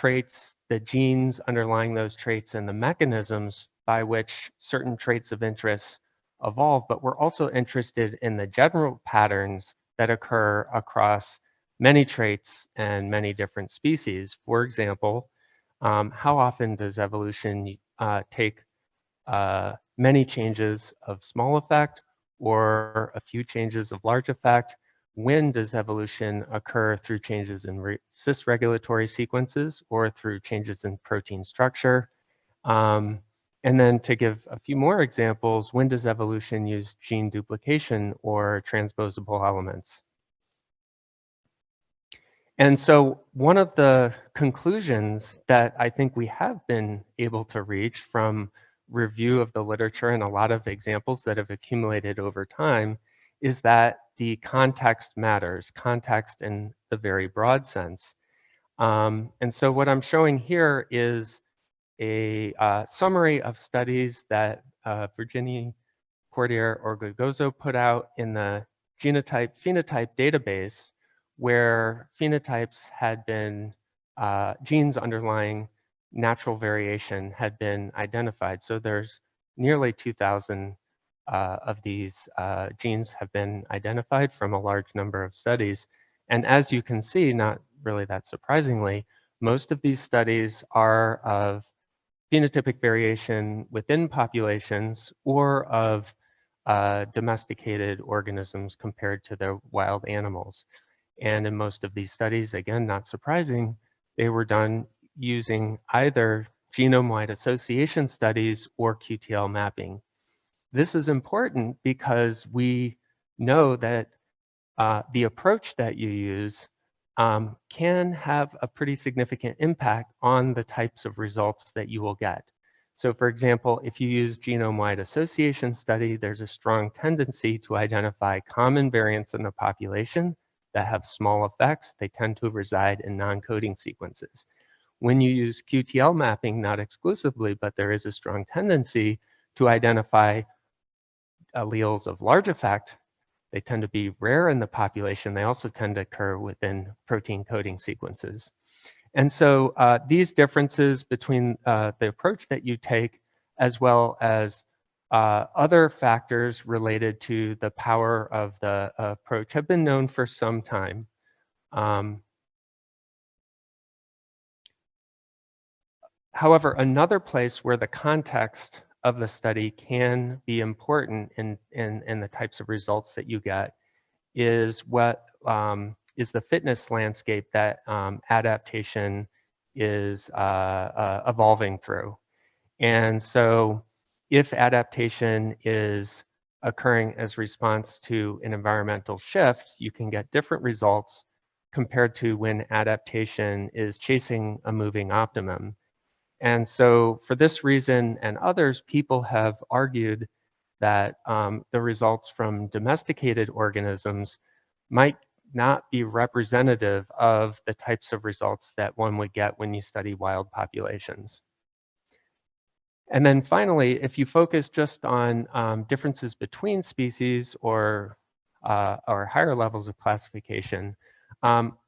traits, the genes underlying those traits, and the mechanisms by which certain traits of interest evolve, but we're also interested in the general patterns that occur across many traits and many different species. For example, how often does evolution take many changes of small effect or a few changes of large effect? When does evolution occur through changes in cis-regulatory sequences or through changes in protein structure? And then to give a few more examples, when does evolution use gene duplication or transposable elements? And so one of the conclusions that I think we have been able to reach from review of the literature and a lot of examples that have accumulated over time is that the context matters, context in the very broad sense. And so what I'm showing here is a summary of studies that Virginie Cordier-Orbegozo put out in the genotype-phenotype database, where phenotypes had been, genes underlying natural variation had been identified. So there's nearly 2,000 of these genes have been identified from a large number of studies. And as you can see, not really that surprisingly, most of these studies are of phenotypic variation within populations or of domesticated organisms compared to their wild animals. And in most of these studies, again, not surprising, they were done using either genome-wide association studies or QTL mapping. This is important because we know that the approach that you use can have a pretty significant impact on the types of results that you will get. So for example, if you use genome-wide association study, there's a strong tendency to identify common variants in the population that have small effects. They tend to reside in non-coding sequences. When you use QTL mapping, not exclusively, but there is a strong tendency to identify alleles of large effect. They tend to be rare in the population. They also tend to occur within protein coding sequences. And so these differences between the approach that you take, as well as other factors related to the power of the approach, have been known for some time. However, another place where the context of the study can be important in the types of results that you get is what is the fitness landscape that adaptation is evolving through. And so if adaptation is occurring as response to an environmental shift, you can get different results compared to when adaptation is chasing a moving optimum. And so for this reason and others, people have argued that the results from domesticated organisms might not be representative of the types of results that one would get when you study wild populations. And then finally, if you focus just on differences between species or higher levels of classification,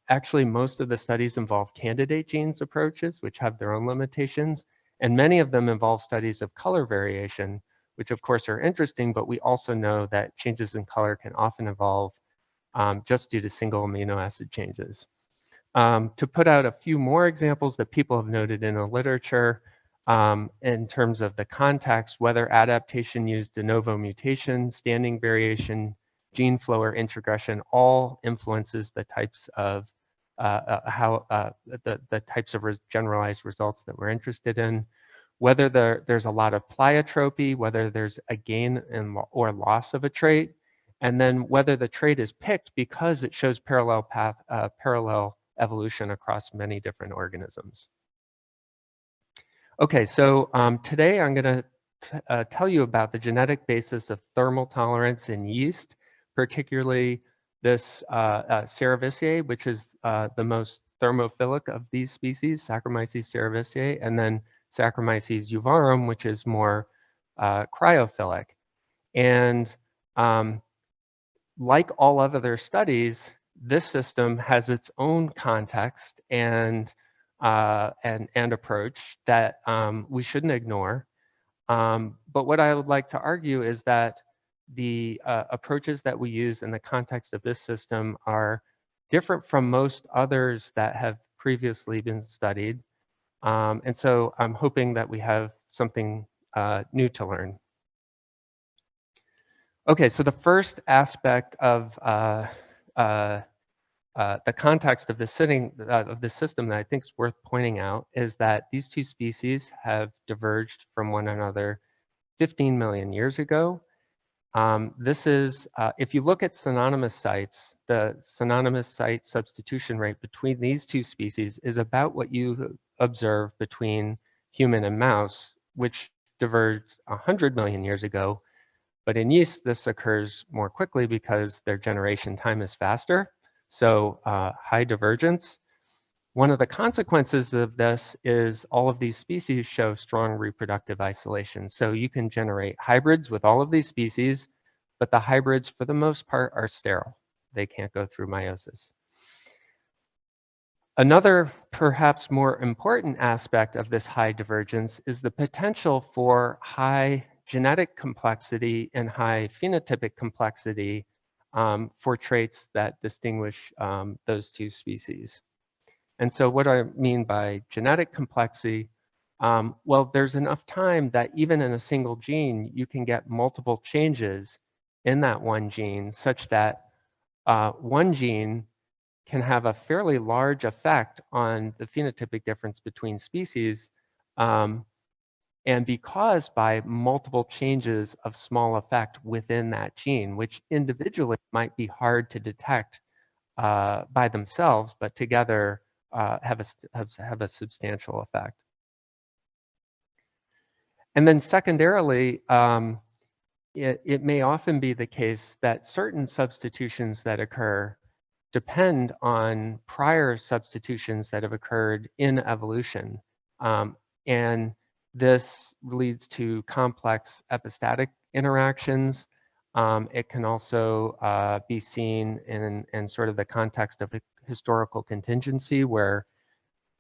actually most of the studies involve candidate genes approaches, which have their own limitations, and many of them involve studies of color variation, which of course are interesting, but we also know that changes in color can often evolve just due to single amino acid changes. To put out a few more examples that people have noted in the literature, in terms of the context, whether adaptation used de novo mutation, standing variation, gene flow, or introgression, all influences the types of the types of generalized results that we're interested in. Whether there's a lot of pleiotropy, whether there's a gain or loss of a trait, and then whether the trait is picked because it shows parallel evolution across many different organisms. Okay, so today I'm going to tell you about the genetic basis of thermal tolerance in yeast, particularly this cerevisiae, which is the most thermophilic of these species, Saccharomyces cerevisiae, and then Saccharomyces euvarum, which is more cryophilic. And like all other studies, this system has its own context and and approach that we shouldn't ignore. But what I would like to argue is that the approaches that we use in the context of this system are different from most others that have previously been studied. And so I'm hoping that we have something new to learn. Okay, so the first aspect of the context of this system that I think is worth pointing out is that these two species have diverged from one another 15 million years ago. This is, if you look at synonymous sites, the synonymous site substitution rate between these two species is about what you observe between human and mouse, which diverged 100 million years ago. But in yeast, this occurs more quickly because their generation time is faster. So high divergence. One of the consequences of this is all of these species show strong reproductive isolation. So you can generate hybrids with all of these species, but the hybrids, for the most part, are sterile. They can't go through meiosis. Another, perhaps more important aspect of this high divergence is the potential for high genetic complexity and high phenotypic complexity for traits that distinguish those two species. And so what I mean by genetic complexity, well, there's enough time that even in a single gene, you can get multiple changes in that one gene such that one gene can have a fairly large effect on the phenotypic difference between species and be caused by multiple changes of small effect within that gene, which individually might be hard to detect by themselves, but together have a substantial effect. And then secondarily, it may often be the case that certain substitutions that occur depend on prior substitutions that have occurred in evolution. And this leads to complex epistatic interactions. It can also be seen in sort of the context of a historical contingency where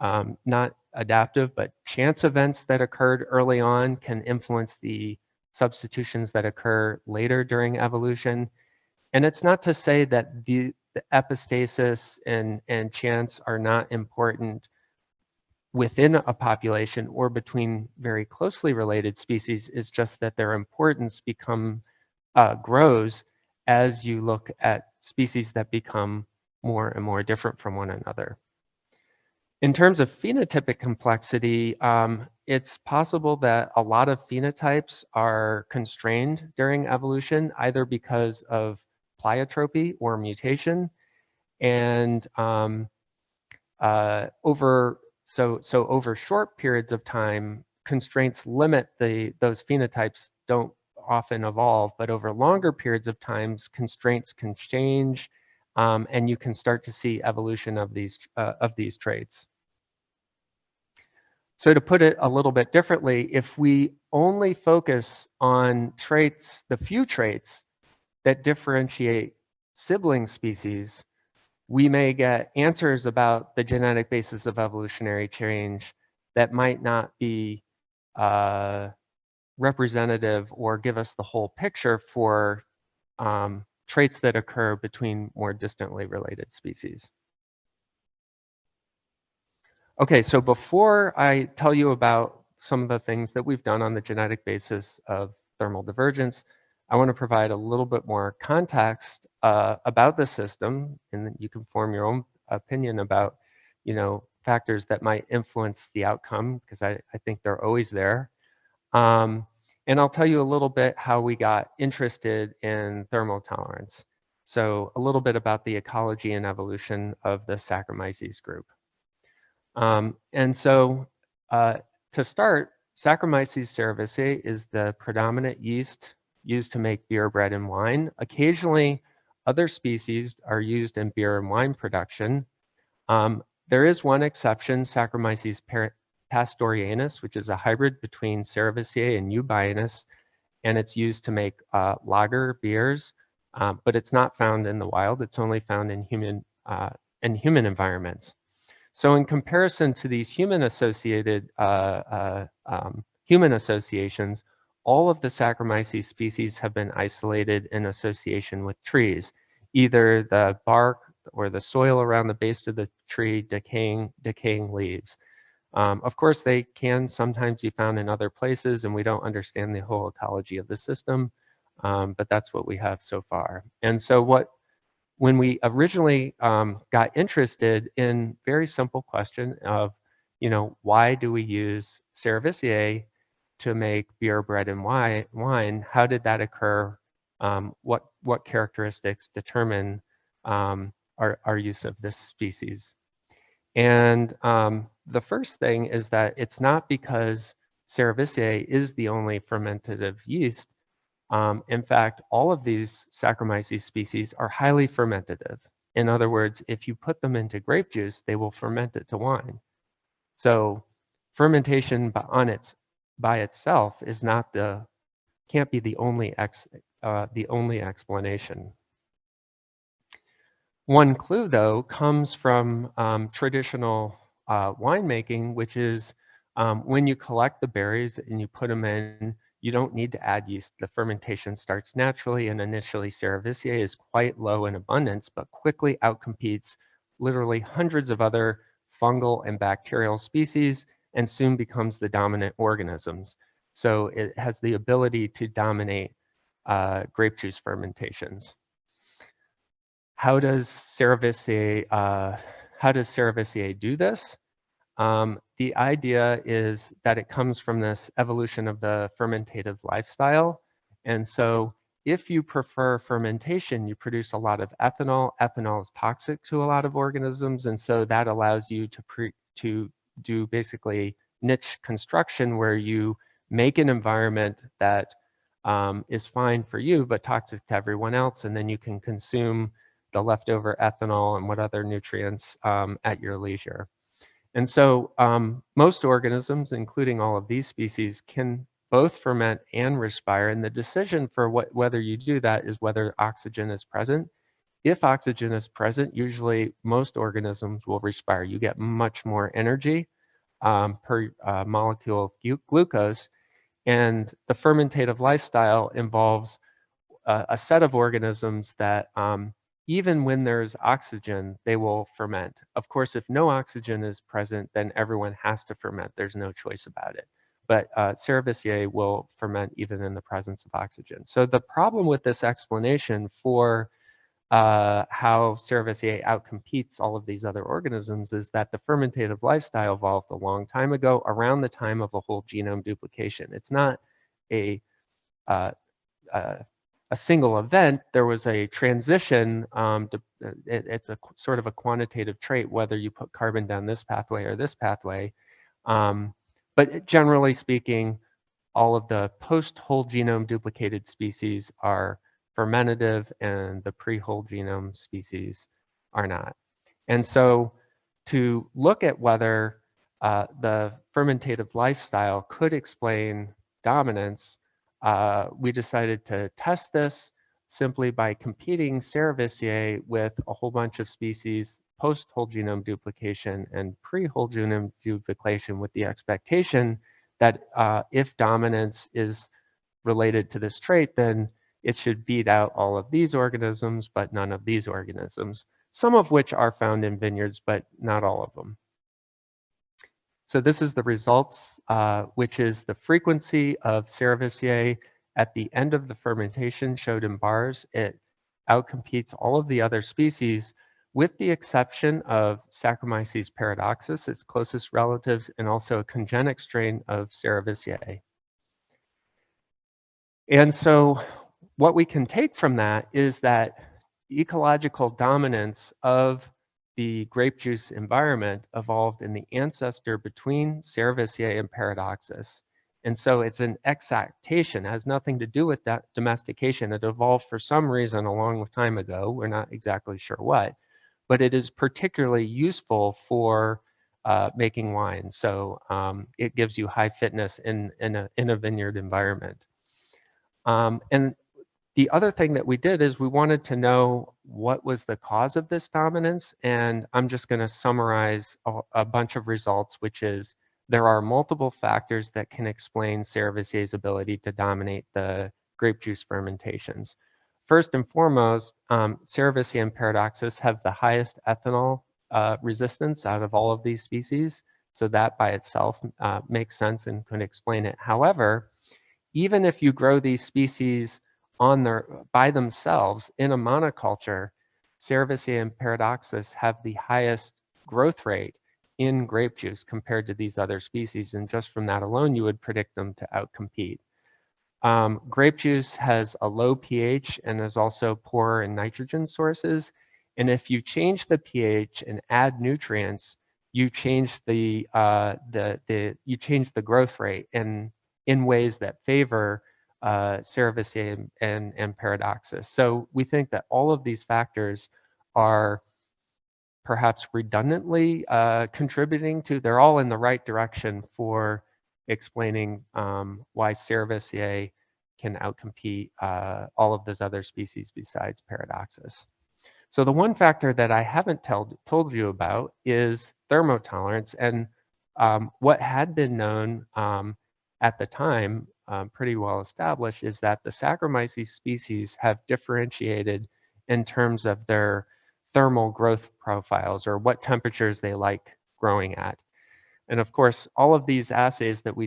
not adaptive, but chance events that occurred early on can influence the substitutions that occur later during evolution. And it's not to say that the epistasis and chance are not important within a population or between very closely related species. It's just that their importance grows as you look at species that become more and more different from one another. In terms of phenotypic complexity, it's possible that a lot of phenotypes are constrained during evolution, either because of pleiotropy or mutation, and over short periods of time, constraints limit those phenotypes don't often evolve, but over longer periods of times, constraints can change, and you can start to see evolution of these traits. So to put it a little bit differently, if we only focus on traits, the few traits that differentiate sibling species, we may get answers about the genetic basis of evolutionary change that might not be representative or give us the whole picture for traits that occur between more distantly related species. Okay, so before I tell you about some of the things that we've done on the genetic basis of thermal divergence, I want to provide a little bit more context about the system, and then you can form your own opinion about, factors that might influence the outcome, because I think they're always there. And I'll tell you a little bit how we got interested in thermotolerance. So a little bit about the ecology and evolution of the Saccharomyces group. And so to start, Saccharomyces cerevisiae is the predominant yeast used to make beer, bread, and wine. Occasionally, other species are used in beer and wine production. There is one exception, Saccharomyces pastorianus, which is a hybrid between cerevisiae and eubayanus, and it's used to make lager beers, but it's not found in the wild. It's only found in human environments. So in comparison to these human-associated human associations, all of the Saccharomyces species have been isolated in association with trees, either the bark or the soil around the base of the tree decaying leaves. Of course, they can sometimes be found in other places, and we don't understand the whole ecology of the system, but that's what we have so far. And so when we originally got interested in very simple question of, why do we use cerevisiae to make beer, bread, and wine? How did that occur? What characteristics determine our use of this species? And the first thing is that it's not because cerevisiae is the only fermentative yeast. In fact, all of these Saccharomyces species are highly fermentative. In other words, if you put them into grape juice, they will ferment it to wine. So fermentation by itself is can't be the only explanation. One clue, though, comes from traditional winemaking, which is when you collect the berries and you put them in, you don't need to add yeast. The fermentation starts naturally, and initially cerevisiae is quite low in abundance, but quickly outcompetes literally hundreds of other fungal and bacterial species and soon becomes the dominant organisms. So it has the ability to dominate grape juice fermentations. How does cerevisiae do this? The idea is that it comes from this evolution of the fermentative lifestyle. And so if you prefer fermentation, you produce a lot of ethanol. Ethanol is toxic to a lot of organisms, and so that allows you to do basically niche construction where you make an environment that is fine for you but toxic to everyone else, and then you can consume the leftover ethanol and what other nutrients at your leisure. And so most organisms, including all of these species, can both ferment and respire. And the decision for whether you do that is whether oxygen is present. If oxygen is present, usually most organisms will respire. You get much more energy per molecule of glucose. And the fermentative lifestyle involves a set of organisms that even when there's oxygen, they will ferment. Of course, if no oxygen is present, then everyone has to ferment. There's no choice about it. But cerevisiae will ferment even in the presence of oxygen. So the problem with this explanation for how cerevisiae outcompetes all of these other organisms is that the fermentative lifestyle evolved a long time ago, around the time of a whole genome duplication. It's not a uh, a single event. There was a transition. It's a sort of a quantitative trait, whether you put carbon down this pathway or this pathway. But generally speaking, all of the post-whole genome duplicated species are fermentative, and the pre-whole genome species are not. And so to look at whether the fermentative lifestyle could explain dominance, we decided to test this simply by competing cerevisiae with a whole bunch of species post whole genome duplication and pre whole genome duplication, with the expectation that if dominance is related to this trait, then it should beat out all of these organisms, but none of these organisms, some of which are found in vineyards, but not all of them. So this is the results, which is the frequency of cerevisiae at the end of the fermentation showed in bars. It outcompetes all of the other species, with the exception of Saccharomyces paradoxus, its closest relatives, and also a congenic strain of cerevisiae. And so what we can take from that is that ecological dominance of the grape juice environment evolved in the ancestor between cerevisiae and paradoxus. And so it's an exaptation, has nothing to do with that domestication. It evolved for some reason a long time ago. We're not exactly sure what, but it is particularly useful for making wine. So it gives you high fitness in a vineyard environment. And The other thing that we did is we wanted to know what was the cause of this dominance, and I'm just going to summarize a bunch of results, which is there are multiple factors that can explain cerevisiae's ability to dominate the grape juice fermentations. First and foremost, cerevisiae and paradoxus have the highest ethanol resistance out of all of these species, so that by itself makes sense and could explain it. However, even if you grow these species by themselves in a monoculture, cerevisiae and paradoxus have the highest growth rate in grape juice compared to these other species. And just from that alone, you would predict them to outcompete. Grape juice has a low pH and is also poor in nitrogen sources. And if you change the pH and add nutrients, you change the growth rate in ways that favor cerevisiae and paradoxus. So we think that all of these factors are perhaps redundantly contributing to, they're all in the right direction for explaining why cerevisiae can outcompete all of those other species besides paradoxus. So the one factor that I haven't told you about is thermotolerance. And what had been known at the time, pretty well established, is that the Saccharomyces species have differentiated in terms of their thermal growth profiles, or what temperatures they like growing at. And of course, all of these assays that we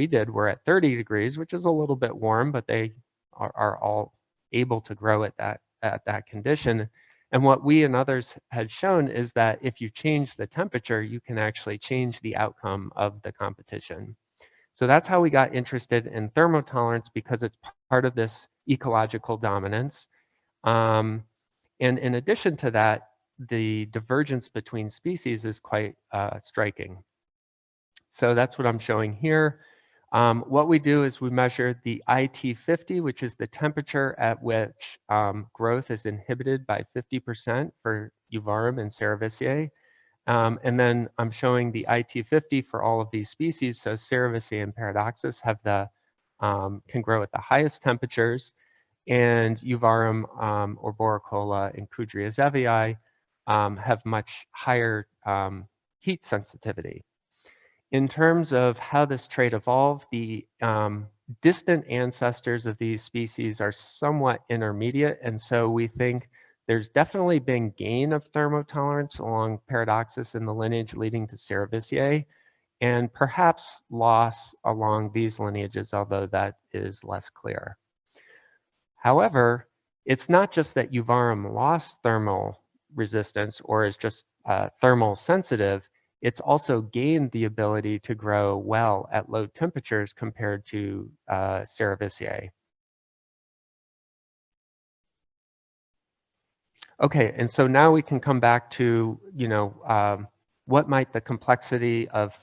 did were at 30 degrees, which is a little bit warm, but they are all able to grow at that condition. And what we and others had shown is that if you change the temperature, you can actually change the outcome of the competition. So that's how we got interested in thermotolerance, because it's part of this ecological dominance. And in addition to that, the divergence between species is quite striking. So that's what I'm showing here. What we do is we measure the IT50, which is the temperature at which growth is inhibited by 50% for euvarum and cerevisiae. And then I'm showing the IT50 for all of these species. So cerevisiae and paradoxus can grow at the highest temperatures, and euvarum or boricola and Kudria zeviae have much higher heat sensitivity. In terms of how this trait evolved, the distant ancestors of these species are somewhat intermediate, and so we think there's definitely been gain of thermotolerance along paradoxus in the lineage leading to cerevisiae, and perhaps loss along these lineages, although that is less clear. However, it's not just that euvarum lost thermal resistance or is just thermal sensitive, it's also gained the ability to grow well at low temperatures compared to cerevisiae. Okay, and so now we can come back to, what might the complexity of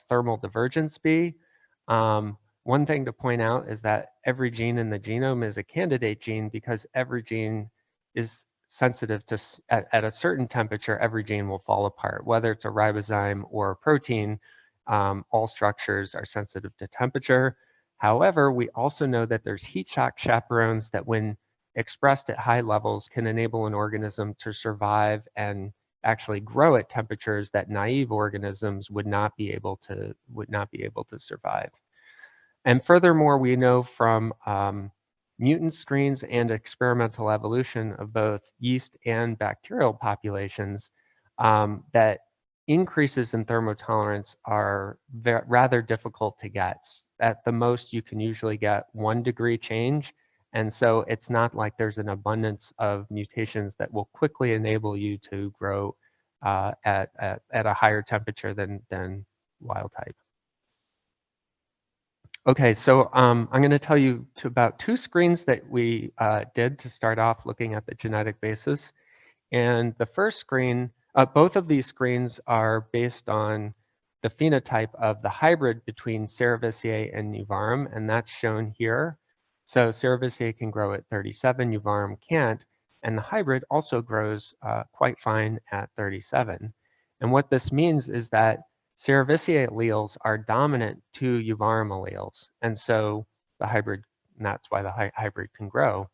thermal divergence be? One thing to point out is that every gene in the genome is a candidate gene, because every gene is sensitive to, at a certain temperature, every gene will fall apart. Whether it's a ribozyme or a protein, all structures are sensitive to temperature. However, we also know that there's heat shock chaperones that, when expressed at high levels, can enable an organism to survive and actually grow at temperatures that naive organisms would not be able to survive. And furthermore, we know from mutant screens and experimental evolution of both yeast and bacterial populations that increases in thermotolerance are rather difficult to get. At the most, you can usually get 1 degree change. And so it's not like there's an abundance of mutations that will quickly enable you to grow at a higher temperature than wild type. Okay, so I'm going to tell you about 2 screens that we did to start off looking at the genetic basis. And the first screen, both of these screens are based on the phenotype of the hybrid between cerevisiae and euvarum, and that's shown here. So cerevisiae can grow at 37, euvarum can't, and the hybrid also grows quite fine at 37. And what this means is that cerevisiae alleles are dominant to euvarum alleles, and so the hybrid and that's why the hybrid can grow.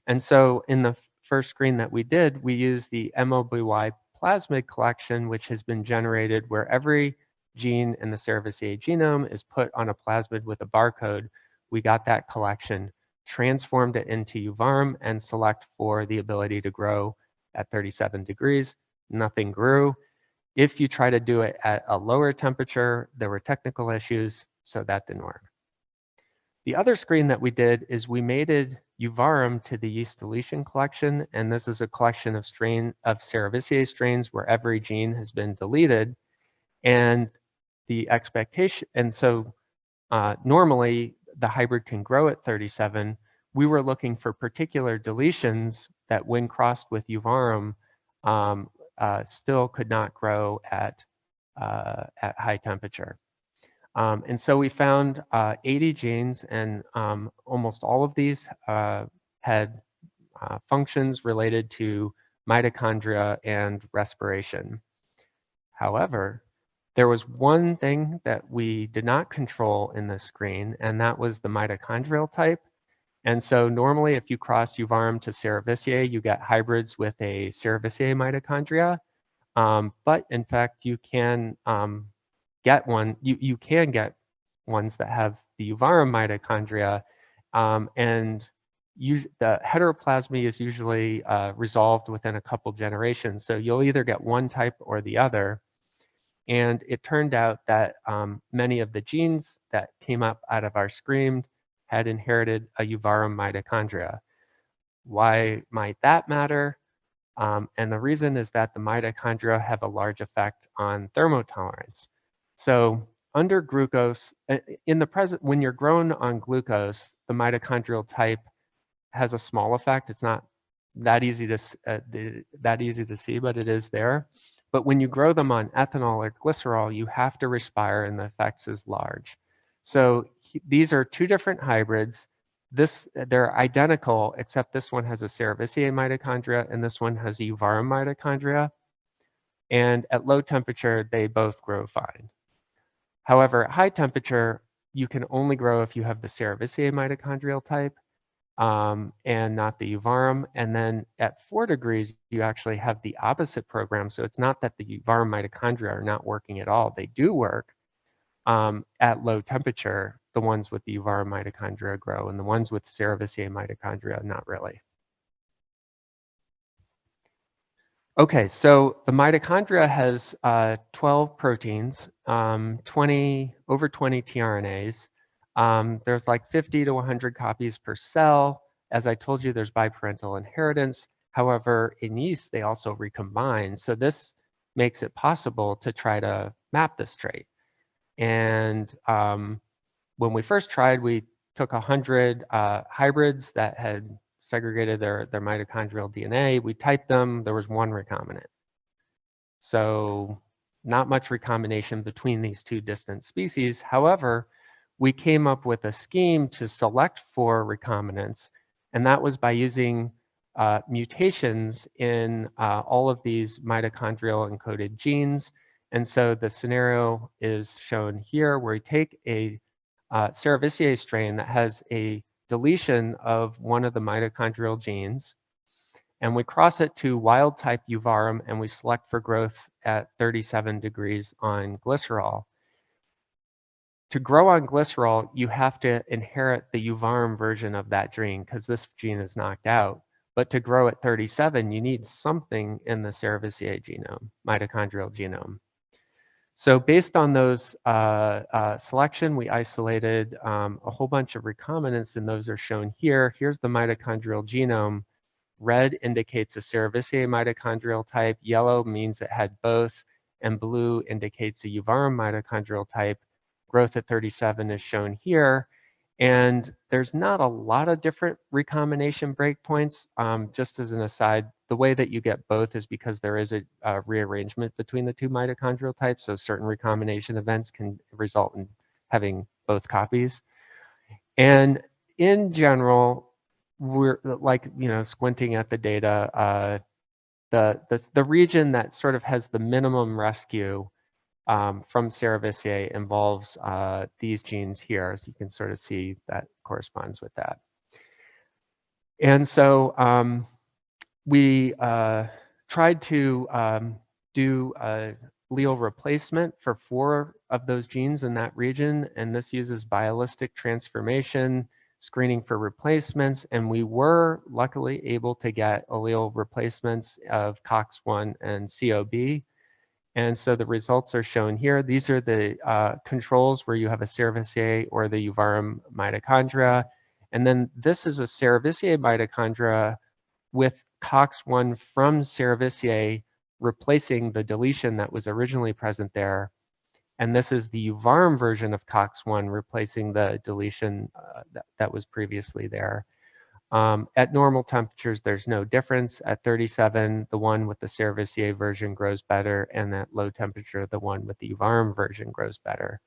And so in the first screen that we did, we used the MOBY plasmid collection, which has been generated where every gene in the cerevisiae genome is put on a plasmid with a barcode. We got that collection, transformed it into euvarum, and select for the ability to grow at 37 degrees. Nothing grew. If you try to do it at a lower temperature, there were technical issues, so that didn't work. The other screen that we did is we mated euvarum to the yeast deletion collection, and this is a collection of cerevisiae strains where every gene has been deleted, and the expectation, and so normally the hybrid can grow at 37. We were looking for particular deletions that, when crossed with euvarum, still could not grow at high temperature. And so we found 80 genes, and almost all of these had functions related to mitochondria and respiration. However, there was one thing that we did not control in this screen, and that was the mitochondrial type. And so normally if you cross euvarum to cerevisiae, you get hybrids with a cerevisiae mitochondria. But in fact, you can get you can get ones that have the euvarum mitochondria, and the heteroplasmy is usually resolved within a couple generations. So you'll either get one type or the other. And it turned out that many of the genes that came up out of our screen had inherited a euvarum mitochondria. Why might that matter? And the reason is that the mitochondria have a large effect on thermotolerance. So under glucose, in the present, when you're grown on glucose, the mitochondrial type has a small effect. It's not that easy to see, but it is there. But when you grow them on ethanol or glycerol, you have to respire, and the effects is large. So these are two different hybrids. They're identical, except this one has a cerevisiae mitochondria and this one has a euvarum mitochondria. And at low temperature, they both grow fine. However, at high temperature, you can only grow if you have the cerevisiae mitochondrial type and not the euvarum. And then at 4 degrees, you actually have the opposite program. So it's not that the euvarum mitochondria are not working at all. They do work. At low temperature, the ones with the euvarum mitochondria grow, and the ones with cerevisiae mitochondria, not really. Okay, so the mitochondria has 12 proteins, over 20 tRNAs. There's like 50 to 100 copies per cell. As I told you, there's biparental inheritance. However, in yeast, they also recombine. So this makes it possible to try to map this trait. And when we first tried, we took 100 hybrids that had segregated their mitochondrial DNA. We typed them. There was one recombinant. So not much recombination between these two distant species. However, we came up with a scheme to select for recombinants, and that was by using mutations in all of these mitochondrial encoded genes. And so the scenario is shown here, where we take a cerevisiae strain that has a deletion of one of the mitochondrial genes, and we cross it to wild type euvarum, and we select for growth at 37 degrees on glycerol. To grow on glycerol, you have to inherit the euvarum version of that gene because this gene is knocked out. But to grow at 37, you need something in the cerevisiae genome, mitochondrial genome. So based on those selection, we isolated a whole bunch of recombinants, and those are shown here. Here's the mitochondrial genome. Red indicates a cerevisiae mitochondrial type. Yellow means it had both, and blue indicates a euvarum mitochondrial type. Growth at 37 is shown here. And there's not a lot of different recombination breakpoints. Just as an aside, the way that you get both is because there is a rearrangement between the two mitochondrial types. So certain recombination events can result in having both copies. And in general, we're like, squinting at the data, the region that sort of has the minimum rescue from cerevisiae involves these genes here. So you can sort of see that corresponds with that. And so we tried to do allele replacement for 4 of those genes in that region, and this uses bialistic transformation, screening for replacements, and we were luckily able to get allele replacements of COX1 and COB. And so the results are shown here. These are the controls where you have a cerevisiae or the euvarum mitochondria. And then this is a cerevisiae mitochondria with COX1 from cerevisiae replacing the deletion that was originally present there. And this is the euvarum version of COX1 replacing the deletion that was previously there. At normal temperatures, there's no difference. At 37, the one with the cerevisiae version grows better, and at low temperature, the one with the euvarum version grows better.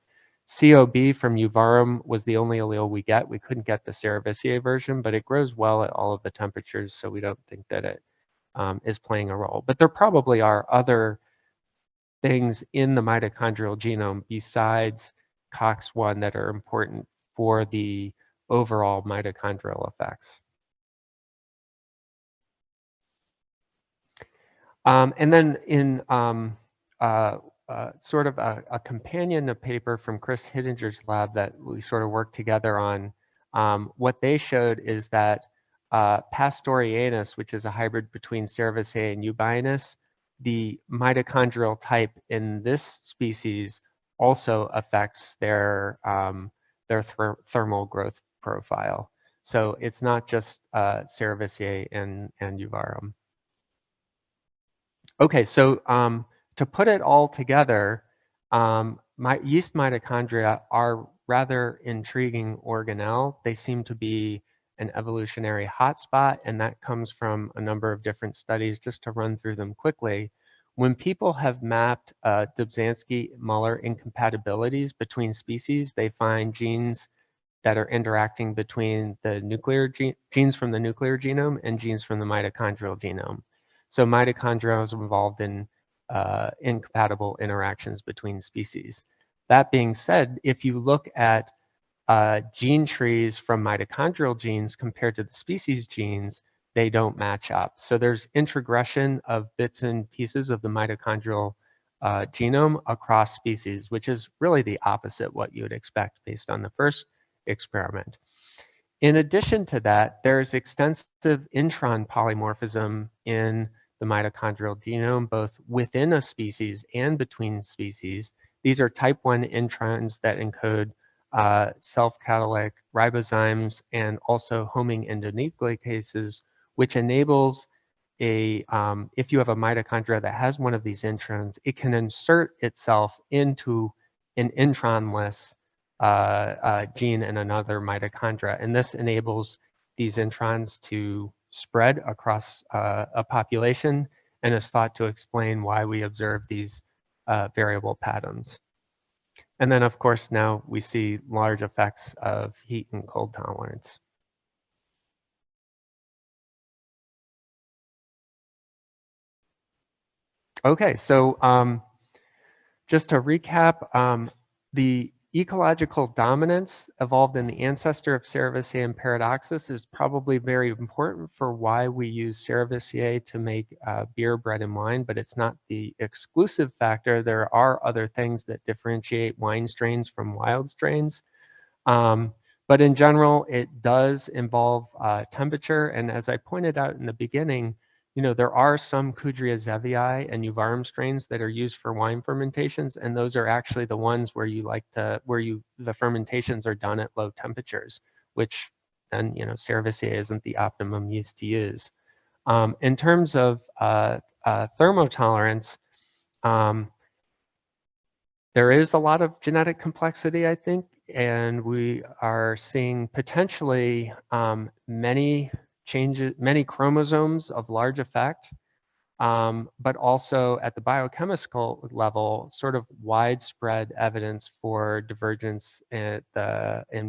COB from euvarum was the only allele we get. We couldn't get the cerevisiae version, but it grows well at all of the temperatures, so we don't think that it is playing a role. But there probably are other things in the mitochondrial genome besides COX1 that are important for the overall mitochondrial effects. And then in sort of a companion to paper from Chris Hittinger's lab that we sort of worked together on, what they showed is that Pastorianus, which is a hybrid between cerevisiae and eubayanus, the mitochondrial type in this species also affects their thermal growth profile. So it's not just cerevisiae and euvarum. Okay, so to put it all together, yeast mitochondria are rather intriguing organelle. They seem to be an evolutionary hotspot, and that comes from a number of different studies. Just to run through them quickly, when people have mapped Dobzhansky-Muller incompatibilities between species, they find genes that are interacting between the nuclear genes from the nuclear genome and genes from the mitochondrial genome. So mitochondria is involved in incompatible interactions between species. That being said, if you look at gene trees from mitochondrial genes compared to the species genes, they don't match up. So there's introgression of bits and pieces of the mitochondrial genome across species, which is really the opposite what you would expect based on the first experiment. In addition to that, there's extensive intron polymorphism in the mitochondrial genome, both within a species and between species. These are type 1 introns that encode self-catalytic ribozymes and also homing endonucleases, which enables if you have a mitochondria that has one of these introns, it can insert itself into an intronless gene in another mitochondria. And this enables these introns to spread across a population and is thought to explain why we observe these variable patterns. And then, of course, now we see large effects of heat and cold tolerance. Okay, so just to recap, the ecological dominance evolved in the ancestor of cerevisiae and paradoxus is probably very important for why we use cerevisiae to make beer, bread, and wine, but it's not the exclusive factor. There are other things that differentiate wine strains from wild strains. But in general, it does involve temperature. And as I pointed out in the beginning, you know, there are some Cudria zeviae and euvarum strains that are used for wine fermentations, and those are actually the ones where the fermentations are done at low temperatures, which then, you know, cerevisiae isn't the optimum yeast to use. In terms of thermotolerance, there is a lot of genetic complexity, I think, and we are seeing potentially many changes, many chromosomes of large effect, but also at the biochemical level, sort of widespread evidence for divergence in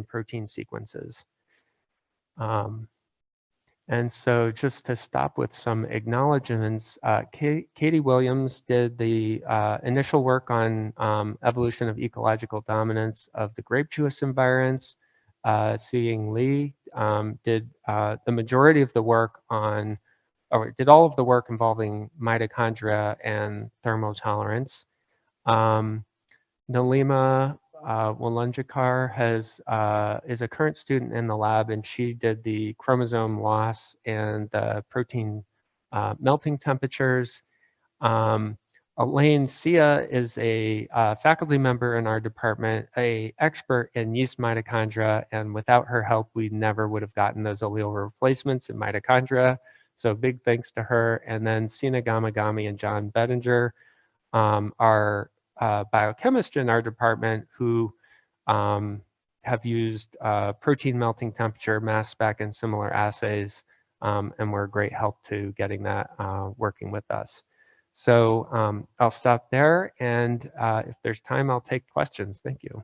protein sequences. And so just to stop with some acknowledgments, Katie Williams did the initial work on evolution of ecological dominance of the grape Jewish environs. Seeing Lee did the majority of the work on, or did all of the work involving mitochondria and thermotolerance. Nalima Walunjakar is a current student in the lab, and she did the chromosome loss and the protein melting temperatures. Elaine Sia is a faculty member in our department, a expert in yeast mitochondria, and without her help, we never would have gotten those allele replacements in mitochondria. So big thanks to her. And then Sina Gamagami and John Bettinger are biochemists in our department who have used protein melting temperature, mass spec, and similar assays, and were a great help to getting that working with us. So I'll stop there, and if there's time, I'll take questions. Thank you.